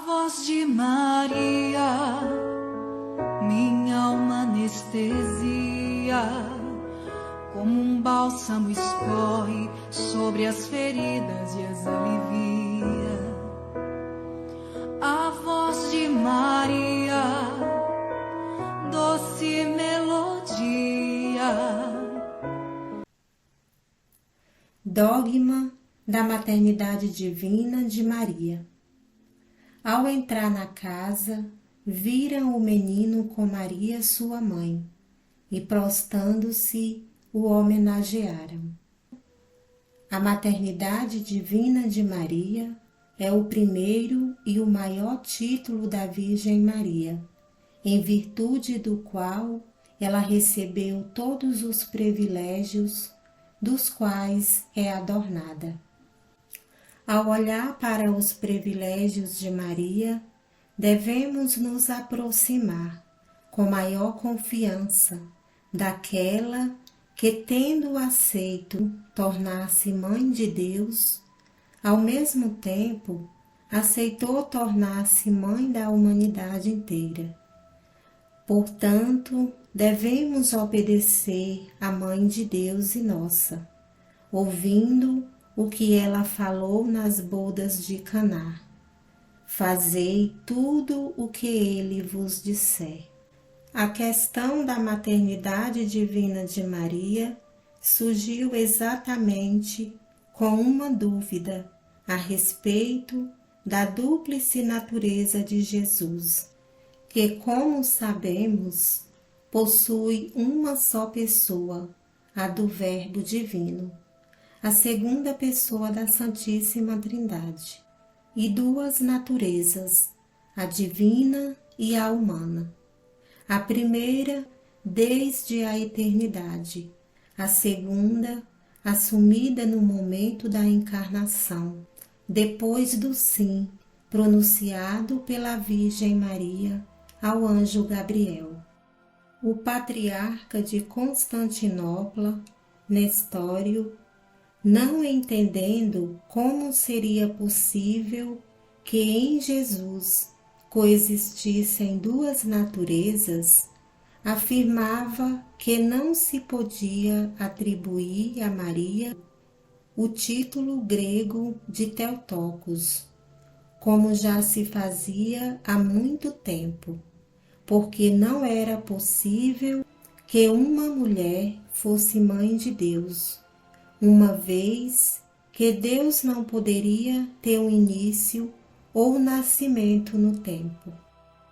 voz de Maria, minha alma anestesia, como um bálsamo escorre sobre as feridas e as alivia. A voz de Maria, doce melodia. Dogma da maternidade divina de Maria. Ao entrar na casa, viram o menino com Maria, sua mãe, e prostrando-se, o homenagearam. A maternidade divina de Maria é o primeiro e o maior título da Virgem Maria, em virtude do qual ela recebeu todos os privilégios dos quais é adornada. Ao olhar para os privilégios de Maria, devemos nos aproximar com maior confiança daquela que, tendo aceito tornar-se Mãe de Deus, ao mesmo tempo aceitou tornar-se Mãe da humanidade inteira. Portanto, devemos obedecer à Mãe de Deus e nossa, ouvindo o que ela falou nas bodas de Caná. Fazei tudo o que ele vos disser. A questão da maternidade divina de Maria surgiu exatamente com uma dúvida a respeito da dúplice natureza de Jesus, que, como sabemos, possui uma só pessoa, a do Verbo Divino, a segunda pessoa da Santíssima Trindade, e duas naturezas, a divina e a humana. A primeira, desde a eternidade, a segunda, assumida no momento da encarnação, depois do sim pronunciado pela Virgem Maria ao anjo Gabriel. O patriarca de Constantinopla, Nestório, não entendendo como seria possível que em Jesus coexistissem duas naturezas, afirmava que não se podia atribuir a Maria o título grego de Theotokos, como já se fazia há muito tempo, porque não era possível que uma mulher fosse mãe de Deus, uma vez que Deus não poderia ter um início ou nascimento no tempo.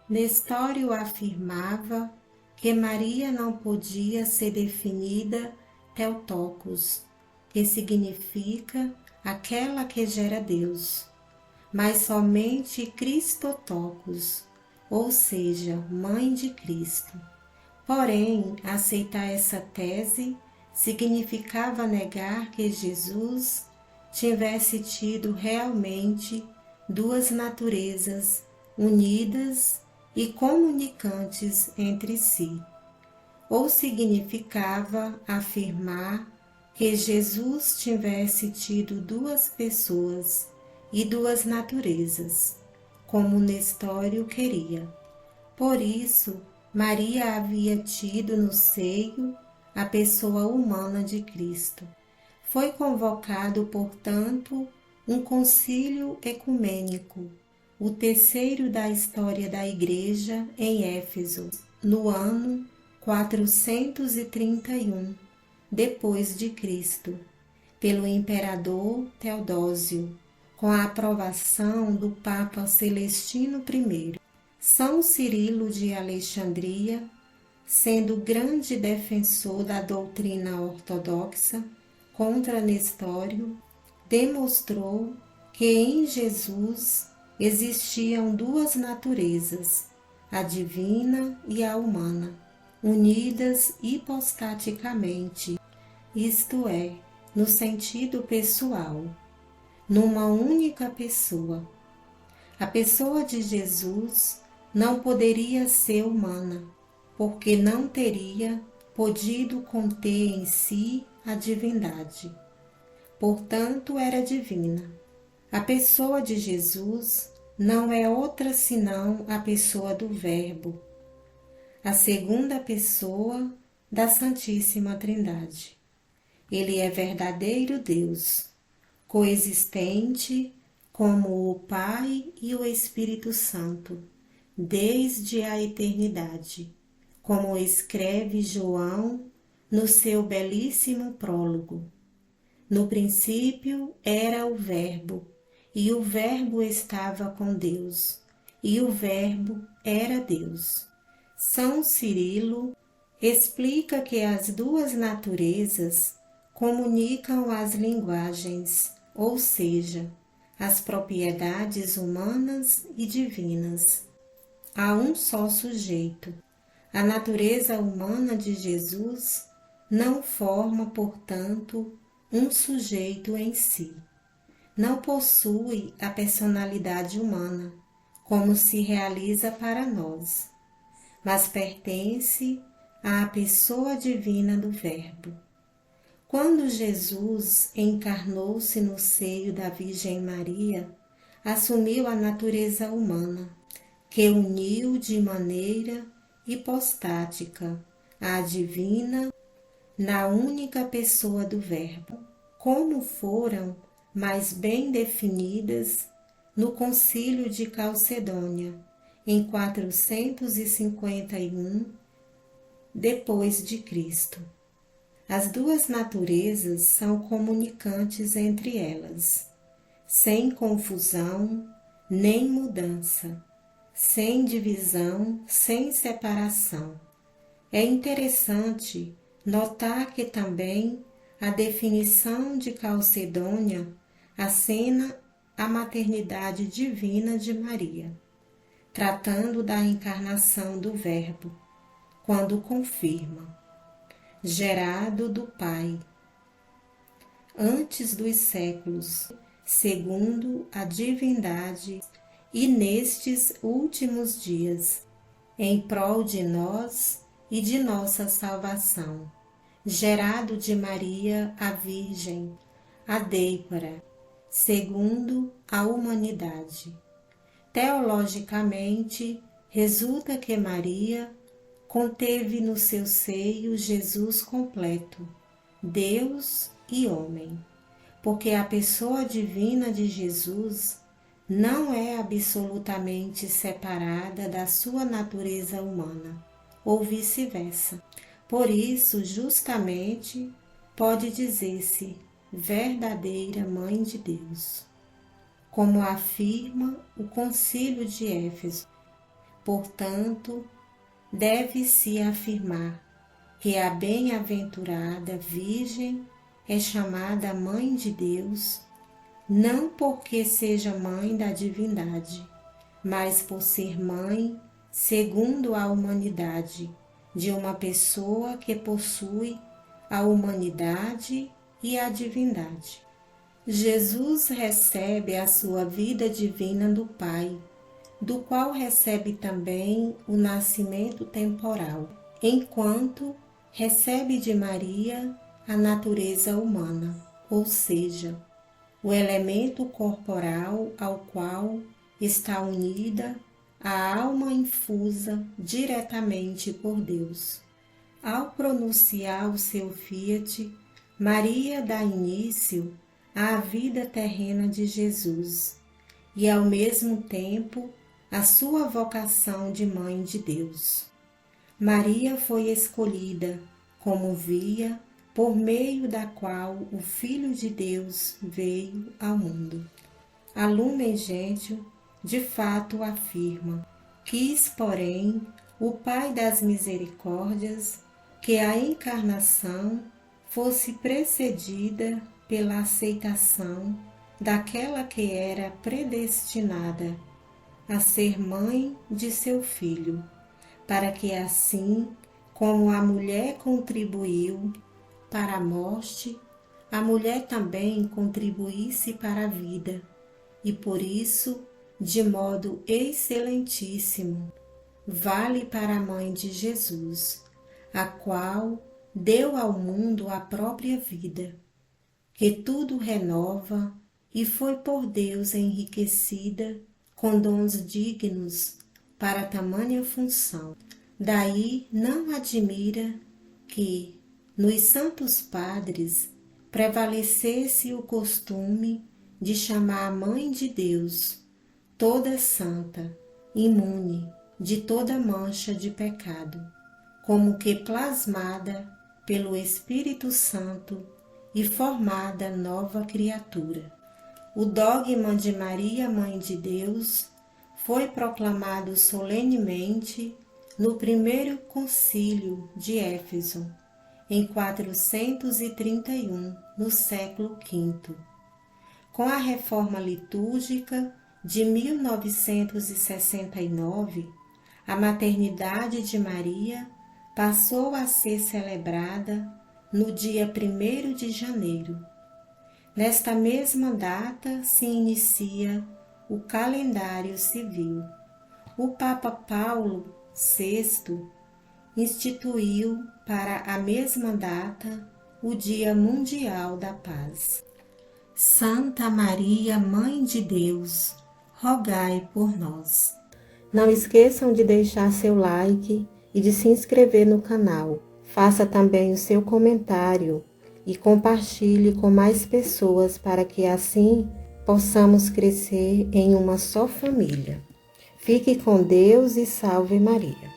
Nestório afirmava que Maria não podia ser definida Theotokos, que significa aquela que gera Deus, mas somente Christotokos, ou seja, Mãe de Cristo. Porém, aceitar essa tese significava negar que Jesus tivesse tido realmente duas naturezas unidas e comunicantes entre si, ou significava afirmar que Jesus tivesse tido duas pessoas e duas naturezas, como Nestório queria. Por isso, Maria havia tido no seio a pessoa humana de Cristo. Foi convocado, portanto, um concílio ecumênico, o terceiro da história da Igreja em Éfeso, no ano 431 depois de Cristo, pelo imperador Teodósio, com a aprovação do Papa Celestino I. São Cirilo de Alexandria, sendo grande defensor da doutrina ortodoxa contra Nestório, demonstrou que em Jesus existiam duas naturezas, a divina e a humana, unidas hipostaticamente, isto é, no sentido pessoal, numa única pessoa. A pessoa de Jesus não poderia ser humana, porque não teria podido conter em si a divindade. Portanto, era divina. A pessoa de Jesus não é outra senão a pessoa do Verbo, a segunda pessoa da Santíssima Trindade. Ele é verdadeiro Deus, coexistente como o Pai e o Espírito Santo, desde a eternidade, como escreve João no seu belíssimo prólogo. No princípio era o Verbo, e o Verbo estava com Deus, e o Verbo era Deus. São Cirilo explica que as duas naturezas comunicam as linguagens, ou seja, as propriedades humanas e divinas. Há um só sujeito. A natureza humana de Jesus não forma, portanto, um sujeito em si. Não possui a personalidade humana, como se realiza para nós, mas pertence à pessoa divina do Verbo. Quando Jesus encarnou-se no seio da Virgem Maria, assumiu a natureza humana, que uniu de maneira hipostática a divina na única pessoa do Verbo, como foram mais bem definidas no Concílio de Calcedônia, em 451 depois de Cristo. As duas naturezas são comunicantes entre elas, sem confusão nem mudança, sem divisão, sem separação. É interessante notar que também a definição de Calcedônia acena a maternidade divina de Maria, tratando da encarnação do Verbo, quando confirma: gerado do Pai, antes dos séculos, segundo a divindade, e nestes últimos dias, em prol de nós e de nossa salvação, gerado de Maria a Virgem, a Deipara, segundo a humanidade. Teologicamente, resulta que Maria conteve no seu seio Jesus completo, Deus e homem, porque a pessoa divina de Jesus não é absolutamente separada da sua natureza humana, ou vice-versa. Por isso, justamente, pode dizer-se verdadeira Mãe de Deus, como afirma o Concílio de Éfeso. Portanto, deve-se afirmar que a bem-aventurada Virgem é chamada Mãe de Deus, não porque seja mãe da divindade, mas por ser mãe, segundo a humanidade, de uma pessoa que possui a humanidade e a divindade. Jesus recebe a sua vida divina do Pai, do qual recebe também o nascimento temporal, enquanto recebe de Maria a natureza humana, ou seja, o elemento corporal ao qual está unida a alma infusa diretamente por Deus. Ao pronunciar o seu fiat, Maria dá início à vida terrena de Jesus e, ao mesmo tempo, a sua vocação de Mãe de Deus. Maria foi escolhida como via por meio da qual o Filho de Deus veio ao mundo. A Lumen Gentium de fato afirma: quis, porém, o Pai das Misericórdias que a encarnação fosse precedida pela aceitação daquela que era predestinada a ser mãe de seu Filho, para que assim como a mulher contribuiu para a morte, a mulher também contribuísse para a vida, e por isso, de modo excelentíssimo, vale para a Mãe de Jesus, a qual deu ao mundo a própria vida, que tudo renova e foi por Deus enriquecida com dons dignos para tamanha função. Daí não admira que, nos santos padres, prevalecesse o costume de chamar a Mãe de Deus, toda santa, imune de toda mancha de pecado, como que plasmada pelo Espírito Santo e formada nova criatura. O dogma de Maria, Mãe de Deus, foi proclamado solenemente no primeiro concílio de Éfeso, em 431, no século V. Com a reforma litúrgica de 1969, a maternidade de Maria passou a ser celebrada no dia 1º de janeiro. Nesta mesma data se inicia o calendário civil. O Papa Paulo VI instituiu para a mesma data o Dia Mundial da Paz. Santa Maria, Mãe de Deus, rogai por nós. Não esqueçam de deixar seu like e de se inscrever no canal. Faça também o seu comentário e compartilhe com mais pessoas para que assim possamos crescer em uma só família. Fique com Deus e salve Maria.